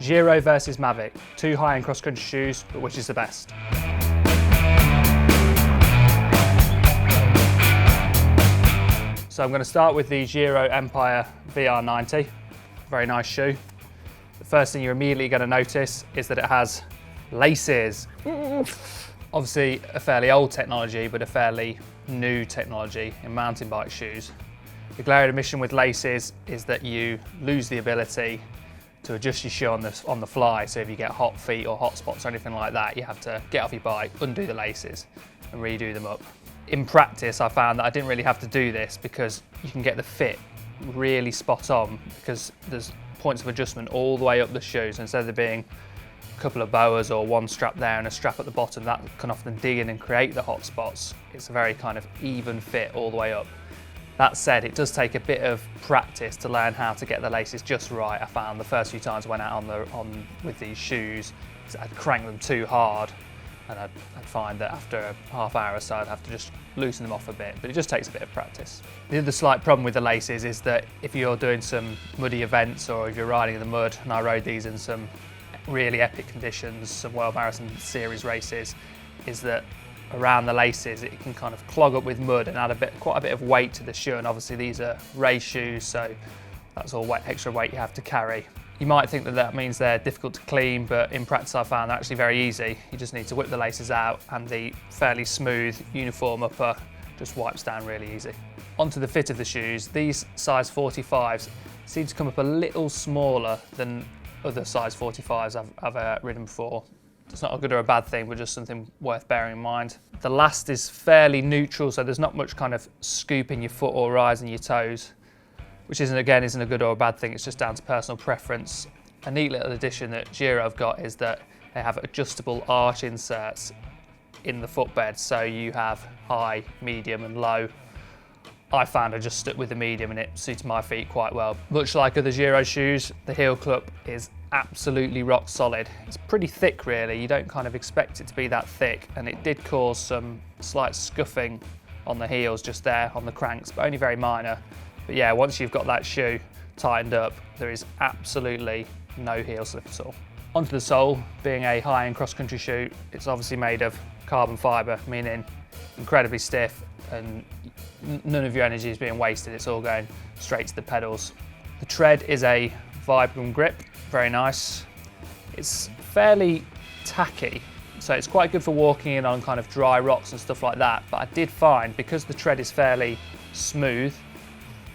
Giro versus Mavic, two high-end cross-country shoes, but which is the best? So I'm going to start with the Giro Empire VR90, very nice shoe. The first thing you're immediately going to notice is that it has laces. Obviously a fairly old technology, but a fairly new technology in mountain bike shoes. The glaring omission with laces is that you lose the ability to adjust your shoe on the fly. So if you get hot feet or hot spots or anything like that, you have to get off your bike, undo the laces and redo them up. In practice, I found that I didn't really have to do this because you can get the fit really spot on because there's points of adjustment all the way up the shoes. Instead of there being a couple of boas or one strap there and a strap at the bottom, that can often dig in and create the hot spots. It's a very kind of even fit all the way up. That said, it does take a bit of practice to learn how to get the laces just right. I found the first few times I went out with these shoes, I'd crank them too hard and I'd find that after a half hour or so I'd have to just loosen them off a bit, but it just takes a bit of practice. The other slight problem with the laces is that if you're doing some muddy events or if you're riding in the mud, and I rode these in some really epic conditions, some World Marathon Series races, is that around the laces it can kind of clog up with mud and add quite a bit of weight to the shoe, and obviously these are race shoes, so that's all extra weight you have to carry. You might think that that means they're difficult to clean, but in practice I found they're actually very easy. You just need to whip the laces out and the fairly smooth uniform upper just wipes down really easy. Onto the fit of the shoes, these size 45s seem to come up a little smaller than other size 45s I've ridden before. It's not a good or a bad thing, but just something worth bearing in mind. The last is fairly neutral, so there's not much kind of scoop in your foot or rise in your toes, which isn't a good or a bad thing, it's just down to personal preference. A neat little addition that Giro have got is that they have adjustable arch inserts in the footbed, so you have high, medium and low. I found I just stuck with the medium and it suited my feet quite well. Much like other Giro shoes, the heel cup is absolutely rock solid. It's pretty thick really, you don't kind of expect it to be that thick, and it did cause some slight scuffing on the heels just there on the cranks, but only very minor. But yeah, once you've got that shoe tightened up, there is absolutely no heel slip at all. Onto the sole, being a high-end cross-country shoe, it's obviously made of carbon fibre, meaning incredibly stiff and none of your energy is being wasted, it's all going straight to the pedals. The tread is a Vibram grip, very nice. It's fairly tacky, so it's quite good for walking in on kind of dry rocks and stuff like that, but I did find, because the tread is fairly smooth,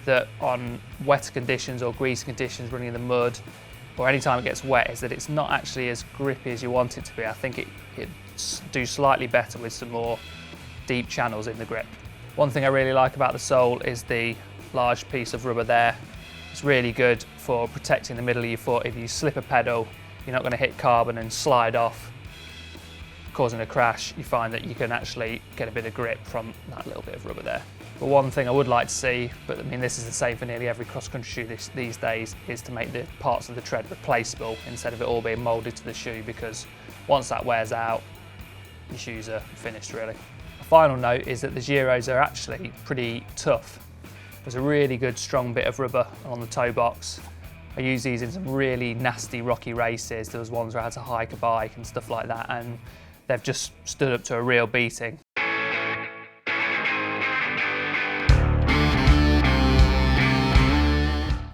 that on wetter conditions or greasy conditions, running in the mud, or any time it gets wet, is that it's not actually as grippy as you want it to be. I think it do slightly better with some more deep channels in the grip. One thing I really like about the sole is the large piece of rubber there. It's really good for protecting the middle of your foot. If you slip a pedal, you're not going to hit carbon and slide off, causing a crash. You find that you can actually get a bit of grip from that little bit of rubber there. But one thing I would like to see, but I mean this is the same for nearly every cross-country shoe these days, is to make the parts of the tread replaceable instead of it all being moulded to the shoe, because once that wears out, your shoes are finished really. A final note is that the Giros are actually pretty tough. There's a really good strong bit of rubber on the toe box. I use these in some really nasty rocky races. There was ones where I had to hike a bike and stuff like that, and they've just stood up to a real beating.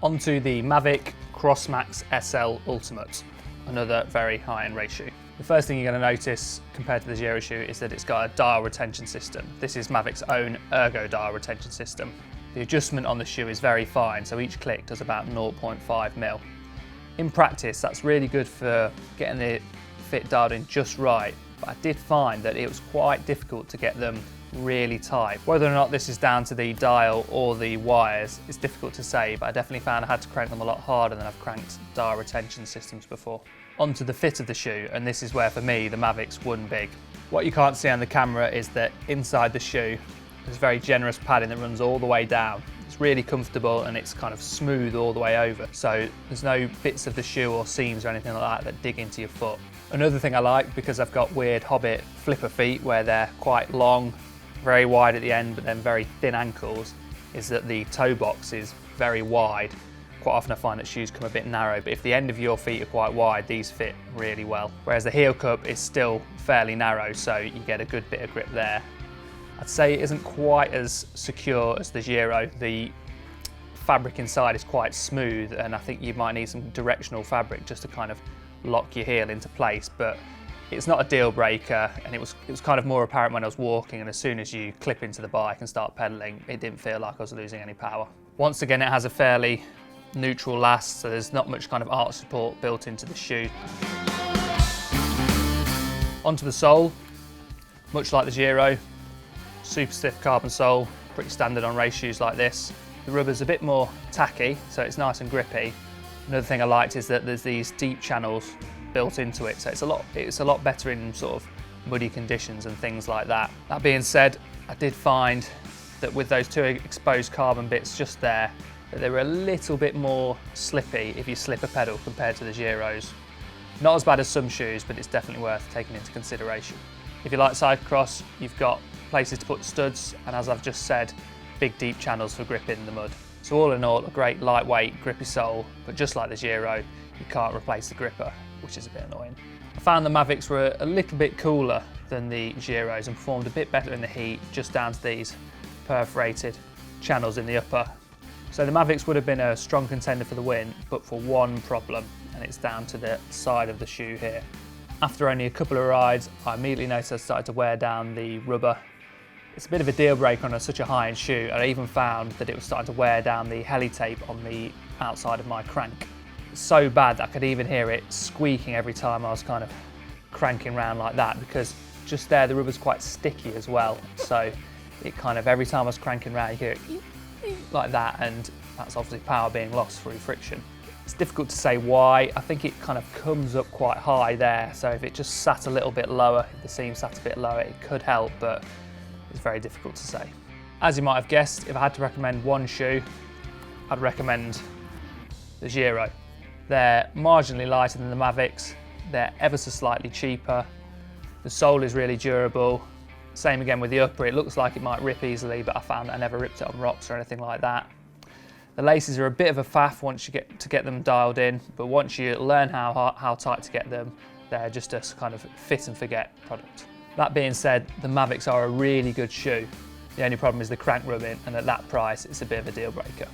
Onto the Mavic Crossmax SL Ultimate, another very high-end race shoe. The first thing you're going to notice compared to the Giro shoe is that it's got a dial retention system. This is Mavic's own ergo dial retention system. The adjustment on the shoe is very fine, so each click does about 0.5 mil. In practice, that's really good for getting the fit dialed in just right, but I did find that it was quite difficult to get them really tight. Whether or not this is down to the dial or the wires is difficult to say, but I definitely found I had to crank them a lot harder than I've cranked dial retention systems before. Onto the fit of the shoe, and this is where for me the Mavics won big. What you can't see on the camera is that inside the shoe there's very generous padding that runs all the way down. It's really comfortable and it's kind of smooth all the way over, so there's no bits of the shoe or seams or anything like that dig into your foot. Another thing I like, because I've got weird Hobbit flipper feet where they're quite long, very wide at the end but then very thin ankles, is that the toe box is very wide, Quite often I find that shoes come a bit narrow, but if the end of your feet are quite wide, these fit really well. Whereas the heel cup is still fairly narrow, so you get a good bit of grip there. I'd say it isn't quite as secure as the Giro. The fabric inside is quite smooth, and I think you might need some directional fabric just to kind of lock your heel into place, but it's not a deal breaker, and it was kind of more apparent when I was walking, and as soon as you clip into the bike and start pedaling, it didn't feel like I was losing any power. Once again, it has a fairly neutral last, so there's not much kind of arch support built into the shoe. Onto the sole, much like the Giro, super stiff carbon sole, pretty standard on race shoes like this. The rubber's a bit more tacky, so it's nice and grippy. Another thing I liked is that there's these deep channels built into it, so it's a lot better in sort of muddy conditions and things like that. That being said, I did find that with those two exposed carbon bits just there, that they were a little bit more slippy if you slip a pedal compared to the Giros. Not as bad as some shoes, but it's definitely worth taking into consideration. If you like cyclocross, you've got places to put studs, and as I've just said, big deep channels for grip in the mud. So all in all, a great lightweight, grippy sole, but just like the Giro, you can't replace the gripper, which is a bit annoying. I found the Mavics were a little bit cooler than the Giros and performed a bit better in the heat, just down to these perforated channels in the upper. So the Mavics would have been a strong contender for the win, but for one problem, and it's down to the side of the shoe here. After only a couple of rides, I immediately noticed I started to wear down the rubber. It's a bit of a deal breaker on such a high-end shoe, and I even found that it was starting to wear down the heli tape on the outside of my crank. So bad that I could even hear it squeaking every time I was kind of cranking around like that, because just there the rubber's quite sticky as well, so it kind of, every time I was cranking around, you hear it like that, and that's obviously power being lost through friction. It's difficult to say why. I think it kind of comes up quite high there, so if it just sat a little bit lower, if the seam sat a bit lower, it could help, but it's very difficult to say. As you might have guessed, if I had to recommend one shoe, I'd recommend the Giro. They're marginally lighter than the Mavics, they're ever so slightly cheaper, the sole is really durable. Same again with the upper, it looks like it might rip easily, but I found that I never ripped it on rocks or anything like that. The laces are a bit of a faff once you get them dialed in, but once you learn how tight to get them, they're just a kind of fit and forget product. That being said, the Mavics are a really good shoe. The only problem is the crank rubbing, and at that price, it's a bit of a deal breaker.